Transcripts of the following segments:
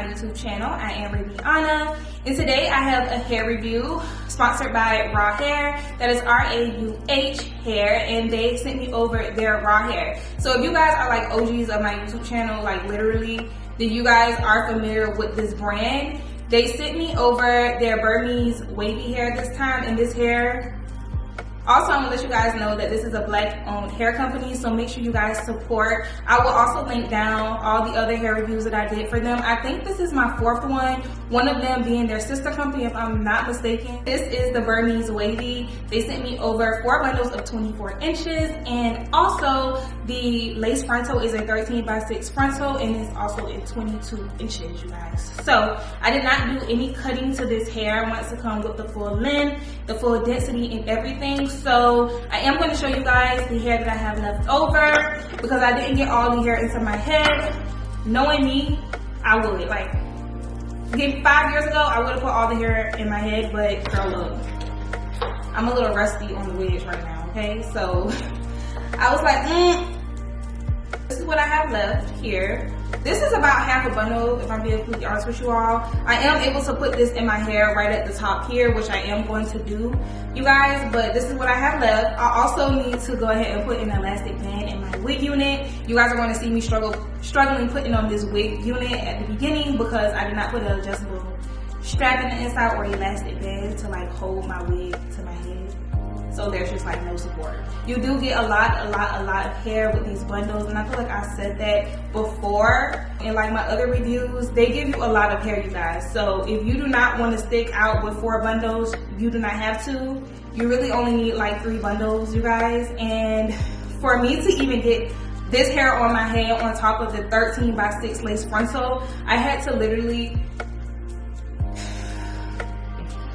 my YouTube channel. I am Riviana, and today I have a hair review sponsored by Rauh Hair. That is R-A-U-H hair, and they sent me over their raw hair. So if you guys are like OGs of my YouTube channel, like literally, then you guys are familiar with this brand. They sent me over their Burmese Wavy hair this time, and this hair, also, I'm gonna let you guys know that this is a Black-owned hair company, so make sure you guys support. I will also link down all the other hair reviews that I did for them. I think this is my fourth one of them being their sister company, if I'm not mistaken. This is the Burmese Wavy. They sent me over 4 bundles of 24 inches, and also the lace frontal is a 13x6 frontal, and it's also in 22 inches, you guys. So I did not do any cutting to this hair. I want it to come with the full length, the full density, and everything. So I am going to show you guys the hair that I have left over, because I didn't get all the hair into my head. Knowing me, I would. Like, 5 years ago, I would have put all the hair in my head, but girl, look, I'm a little rusty on the wigs right now, okay? So I was like, this is what I have left here. This is about half a bundle, if I'm being completely honest with you all. I am able to put this in my hair right at the top here, which I am going to do, you guys, but this is what I have left. I also need to go ahead and put an elastic band in my wig unit. You guys are going to see me struggling putting on this wig unit at the beginning, because I did not put an adjustable strap in the inside or elastic band to like hold my wig to my head. So there's just like no support. You do get a lot of hair with these bundles, and I feel like I said that before in like my other reviews. They give you a lot of hair, you guys. So if you do not want to stick out with 4 bundles, you do not have to. You really only need like 3 bundles, you guys. And for me to even get this hair on my head on top of the 13x6 lace frontal, I had to literally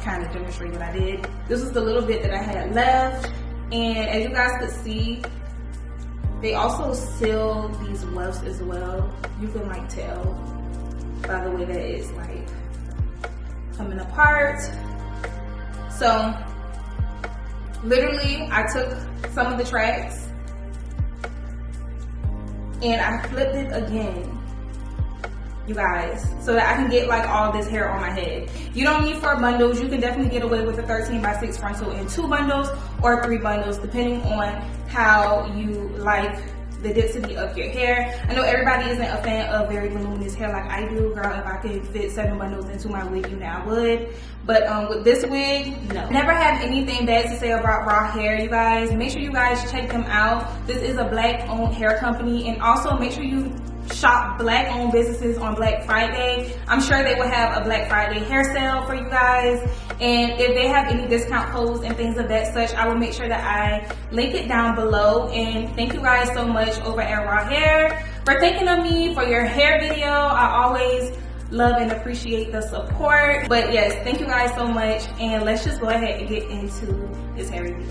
kind of demonstrate what I did. This is the little bit that I had left, and as you guys could see, they also seal these wefts as well. You can like tell by the way that it's like coming apart. So literally, I took some of the tracks and I flipped it again, you guys, so that I can get like all this hair on my head. You don't need 4 bundles. You can definitely get away with a 13x6 frontal in 2 bundles or 3 bundles, depending on how you like the density of your hair. I know everybody isn't a fan of very voluminous hair like I do. Girl, if I could fit 7 bundles into my wig unit, I would. But with this wig, no. Never have anything bad to say about Rauh Hair, you guys. Make sure you guys check them out. This is a Black-owned hair company, and also make sure you shop Black-owned businesses on Black Friday. I'm sure they will have a Black Friday hair sale for you guys, and if they have any discount codes and things of that such, I will make sure that I link it down below. And thank you guys so much over at Rauh Hair for thinking of me for your hair video. I always love and appreciate the support. But yes, thank you guys so much, and let's just go ahead and get into this hair review.